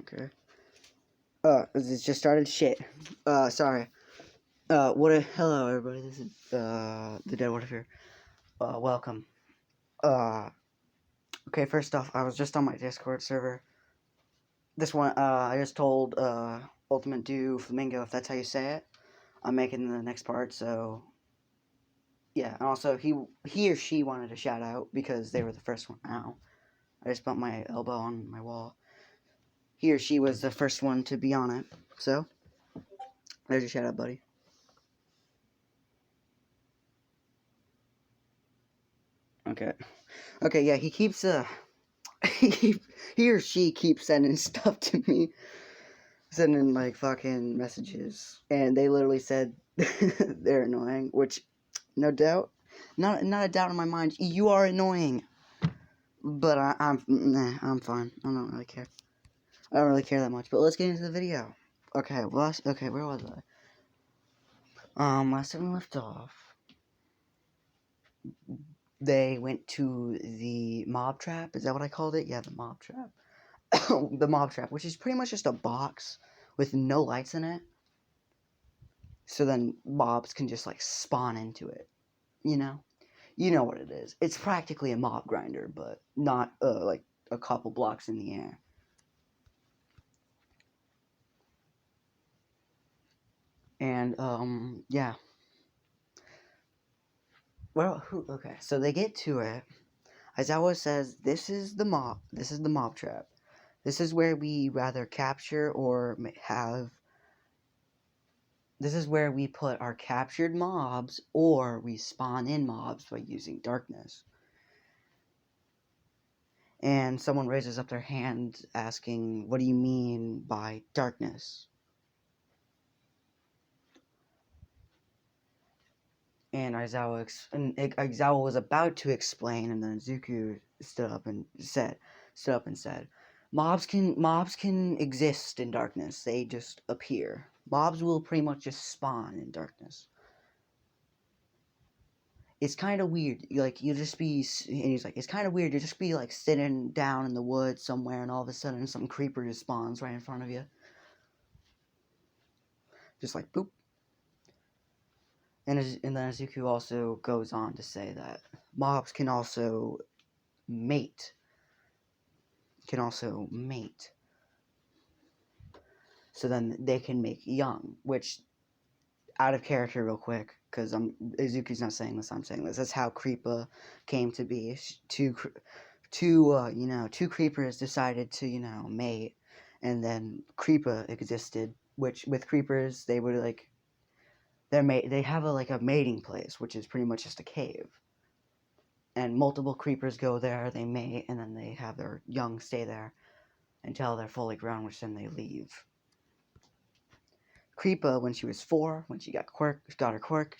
Okay. It just started shit. Sorry. Hello everybody, this is, the Dead Water here. Welcome. Uh, okay, first off, I was just on my Discord server. This one, I just told, Ultimate Do Flamingo, if that's how you say it, I'm making the next part, so, yeah, and also, he or she wanted a shout out, because they were the first one. Ow. I just bumped my elbow on my wall. He or she was the first one to be on it, so, there's your shout out, buddy. Okay. Okay, yeah, he keeps, he or she keeps sending stuff to me, sending like fucking messages, and they literally said they're annoying, which, no doubt, not a doubt in my mind. You are annoying, but I'm fine. I don't really care. I don't really care that much. But let's get into the video. Okay, okay, where was I? Last time we left off, they went to the mob trap. Is that what I called it? Yeah, the mob trap. The mob trap, which is pretty much just a box with no lights in it. So then mobs can just like spawn into it, you know? You know what it is. It's practically a mob grinder, but not like a couple blocks in the air. And yeah. Well, okay. So they get to it. Aizawa says, "This is the mob. This is the mob trap. This is where we rather capture or have. This is where we put our captured mobs, or we spawn in mobs by using darkness." And someone raises up their hand asking, "What do you mean by darkness?" And Aizawa was about to explain, and then Zuku stood up and said, mobs can exist in darkness. They just appear. Mobs will pretty much just spawn in darkness. It's kind of weird. You'll just be, and he's like, it's kind of weird. You'll just be like sitting down in the woods somewhere, and all of a sudden some creeper just spawns right in front of you. Just like boop. And then Izuku also goes on to say that mobs can also mate. So then they can make young, which, out of character real quick, because Izuku's not saying this, I'm saying this. That's how Creepa came to be. Two creepers decided to, mate, and then Creepa existed, which with creepers, they would like, they have a mating place, which is pretty much just a cave. And multiple creepers go there, they mate, and then they have their young stay there until they're fully grown, which then they leave. Creepa, when she was 4, when she got her quirk,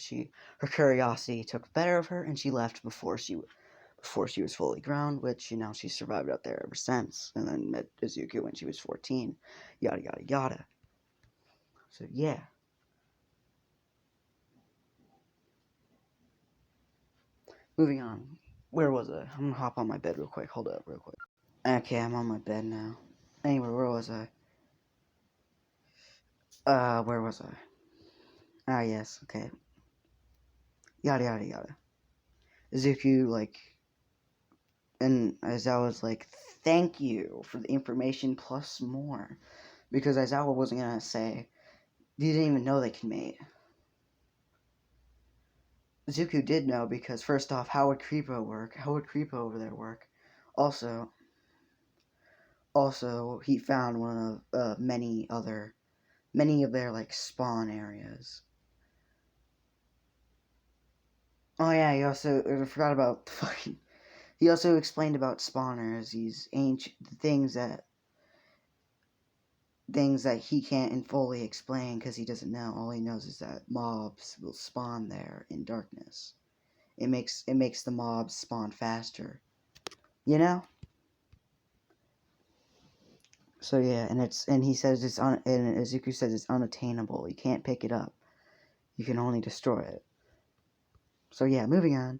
her curiosity took better of her, and she left before she was fully grown, which, she survived out there ever since, and then met Izuku when she was 14, yada yada yada. So yeah. Moving on. Where was I? I'm gonna hop on my bed real quick. Hold up real quick. Okay, I'm on my bed now. Anyway, where was I? Where was I? Ah, yes, okay. Yada yada yada. Izuku, and Aizawa was like, "Thank you for the information plus more," because Aizawa wasn't gonna say, "You didn't even know they can mate." Izuku did know, because first off, how would Creepa work? How would Creepa over there work? Also, he found one of many of their spawn areas. Oh yeah, I forgot about fucking. He also explained about spawners, these ancient things that he can't fully explain because he doesn't know. All he knows is that mobs will spawn there in darkness. It makes the mobs spawn faster, you know. So yeah, and he says and Izuku says it's unattainable. You can't pick it up. You can only destroy it. So yeah, moving on.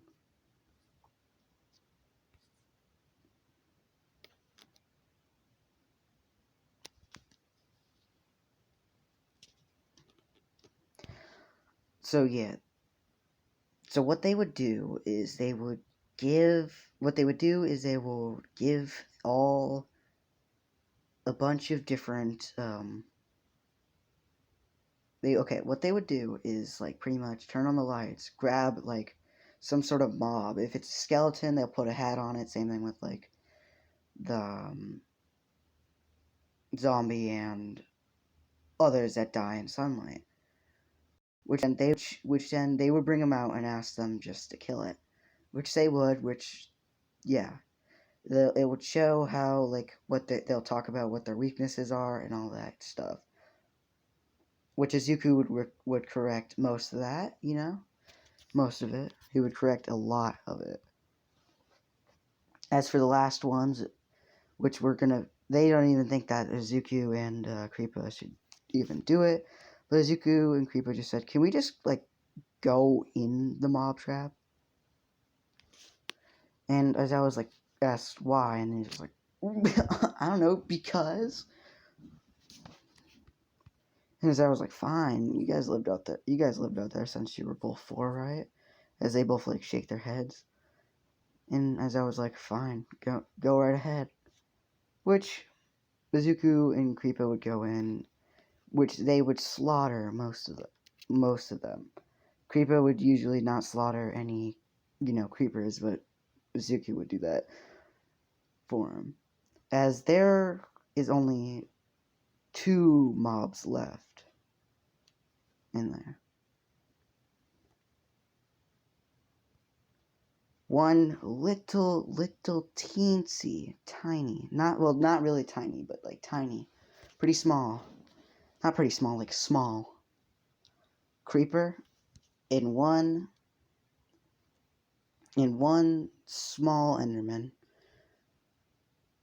So yeah. So what they would do is they would give. What they would do is they will give all a bunch of different. What they would do is like pretty much turn on the lights, grab like some sort of mob. If it's a skeleton, they'll put a hat on it. Same thing with like the zombie and others that die in sunlight. Which then they would bring them out and ask them just to kill it, which they would. Which yeah, it would show how like they'll talk about what their weaknesses are and all that stuff. Which Izuku would correct most of that, most of it. He would correct a lot of it. As for the last ones, which they don't even think that Izuku and Kripa should even do it. But Izuku and Kripa just said, "Can we just like go in the mob trap?" And as I was like asked why, and he was like, "I don't know, because." And as I was like, "Fine, you guys lived out there. You guys lived out there since you were both 4, right?" As they both like shake their heads. And as I was like, "Fine, go right ahead." Which Izuku and Kripa would go in, which they would slaughter most of them. Kripa would usually not slaughter any, creepers, but Izuku would do that for him. As there is only 2 mobs left in there. One little teensy tiny, not really tiny, but like tiny, pretty small, not pretty small, like small creeper in one small Enderman.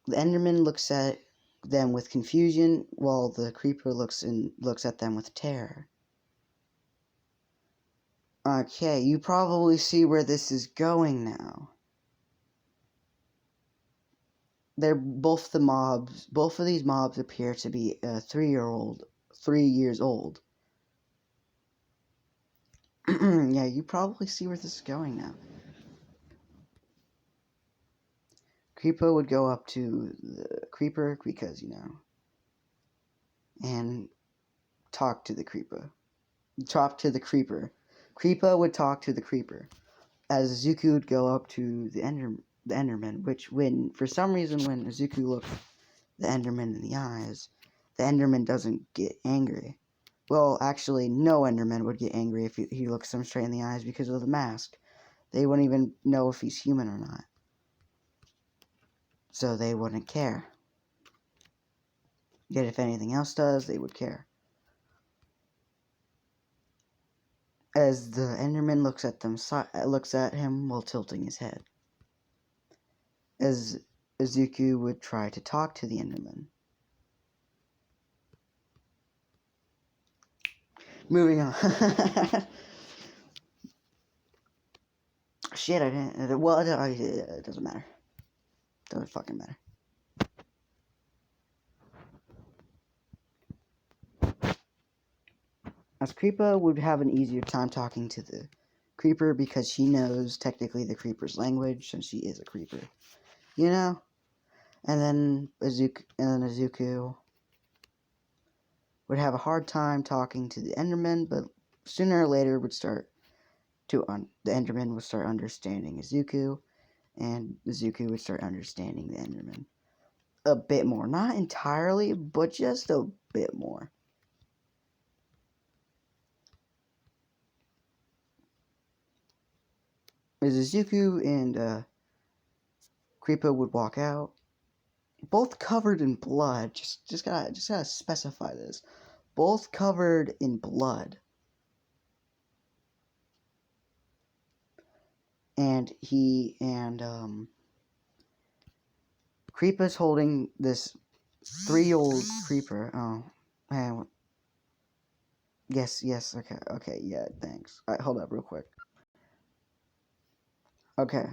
The Enderman looks at them with confusion, while the creeper looks at them with terror. Okay, you probably see where this is going now. They're both of these mobs appear to be 3 years old. Yeah, you probably see where this is going now. Creeper would go up to the creeper because, and talk to the creeper. Talk to the creeper. Creeper would talk to the creeper. As Izuku would go up to the Enderman, which for some reason when Izuku looks the Enderman in the eyes, the Enderman doesn't get angry. Well, actually, no Enderman would get angry if he looks them straight in the eyes because of the mask. They wouldn't even know if he's human or not. So they wouldn't care. Yet if anything else does, they would care. As the Enderman looks at him while tilting his head. As Izuku would try to talk to the Enderman. Moving on. Shit, I didn't. Well, it doesn't matter. Doesn't fucking matter. As Creeper would have an easier time talking to the creeper because she knows technically the creeper's language since she is a creeper. And then Izuku would have a hard time talking to the Enderman, but sooner or later the Enderman would start understanding Izuku, and Izuku would start understanding the Enderman a bit more. Not entirely, but just a bit more. As Izuku and Creeper would walk out, both covered in blood. Just gotta specify this. Both covered in blood. And Creeper's holding this 3-year-old creeper. Oh, man. Yes, okay, yeah, thanks. All right, hold up real quick. Okay.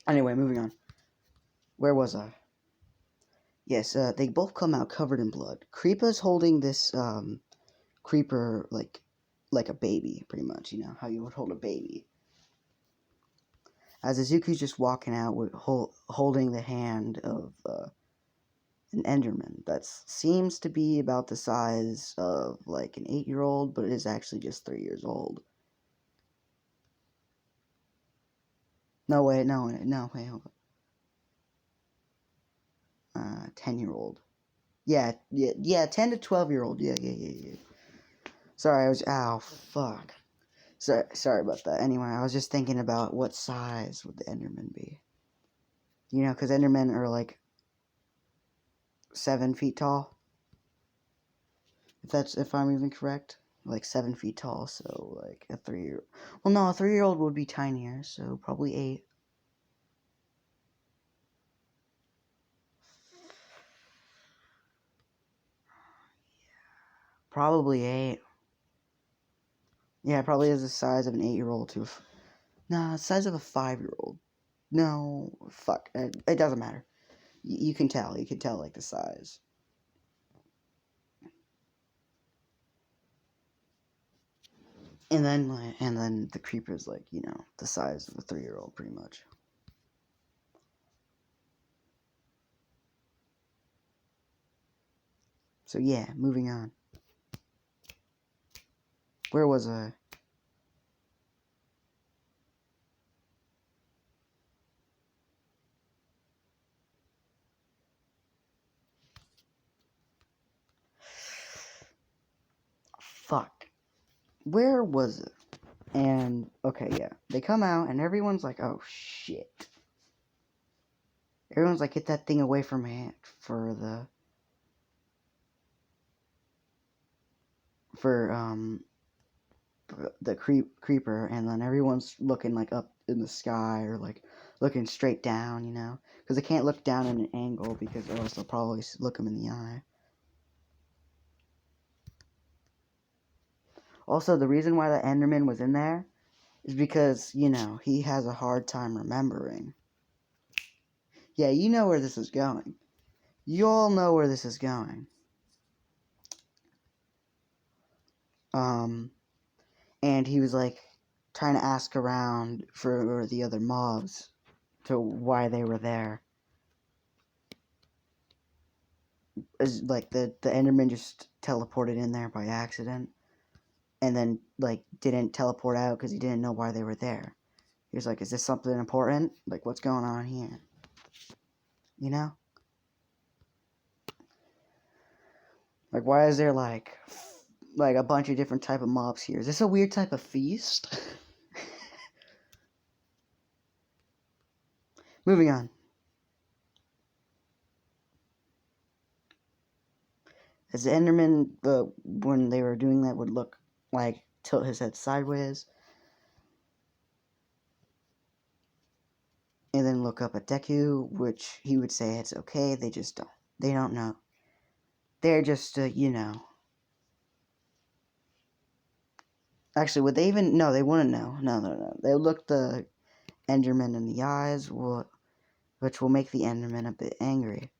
Anyway, moving on. Where was I? Yes, they both come out covered in blood. Creeper's holding this creeper like like a baby, pretty much. You know how you would hold a baby. As Izuku's just walking out with holding the hand of an Enderman that seems to be about the size of like an 8-year-old, but it is actually just 3 years old. No, wait, no, wait, hold on. 10-year-old. Yeah, 10 to 12-year-old. Yeah. Sorry, ow, fuck. Sorry about that. Anyway, I was just thinking about what size would the Enderman be. You know, because Endermen are like 7 feet tall. If I'm even correct. Like 7 feet tall, so like a 3-year. Well, no, a 3-year-old would be tinier, so probably 8. Probably 8. Yeah, probably is the size of an 8-year-old to nah, the size of a 5-year-old. No, fuck. It doesn't matter. You can tell. You can tell like the size. And then the creeper's like, you know, the size of a 3-year-old pretty much. So yeah, moving on. Where was I? Fuck. Where was it? And okay, yeah. They come out and everyone's like, "Oh shit." Everyone's like, "Get that thing away from me for the creeper," and then everyone's looking like up in the sky or like looking straight down, you know, because they can't look down at an angle because or else they'll probably look them in the eye. Also, the reason why the Enderman was in there is because, you know, he has a hard time remembering. Yeah, you know where this is going. You all know where this is going. And he was like trying to ask around for the other mobs to why they were there. As like the Enderman just teleported in there by accident, and then like didn't teleport out because he didn't know why they were there. He was like, "Is this something important? Like, what's going on here?" You know, like why is there like a bunch of different type of mobs here? Is this a weird type of feast? Moving on. As the Enderman, when they were doing that, would look like tilt his head sideways, and then look up at Deku, which he would say it's okay. They just don't. They don't know. They're just, you know. Actually, would they even? No, they wouldn't know. No. They would look the Enderman in the eyes, which will make the Enderman a bit angry.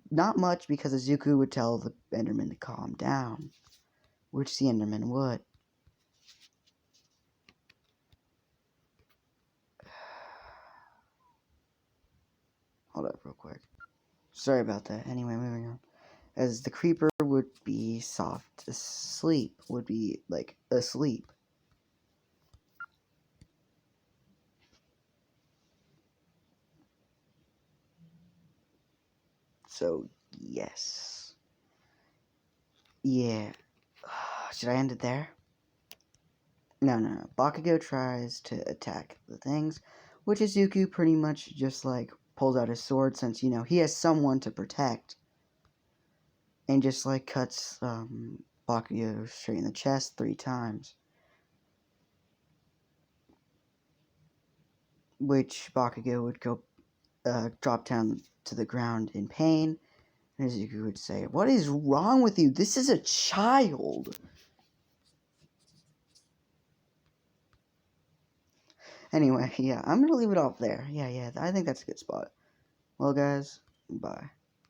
Not much, because Izuku would tell the Enderman to calm down, which the Enderman would. Hold up real quick. Sorry about that. Anyway, moving on. As the creeper would be soft asleep, would be like asleep. So, yes. Yeah. Should I end it there? No. Bakugo tries to attack the things, which Izuku pretty much just like pulls out his sword since, you know, he has someone to protect. And just like cuts Bakugo straight in the chest 3 times. Which Bakugo would go drop down to the ground in pain. And Izuku would say, "What is wrong with you? This is a child." Anyway, yeah, I'm gonna leave it off there. Yeah, I think that's a good spot. Well, guys, bye.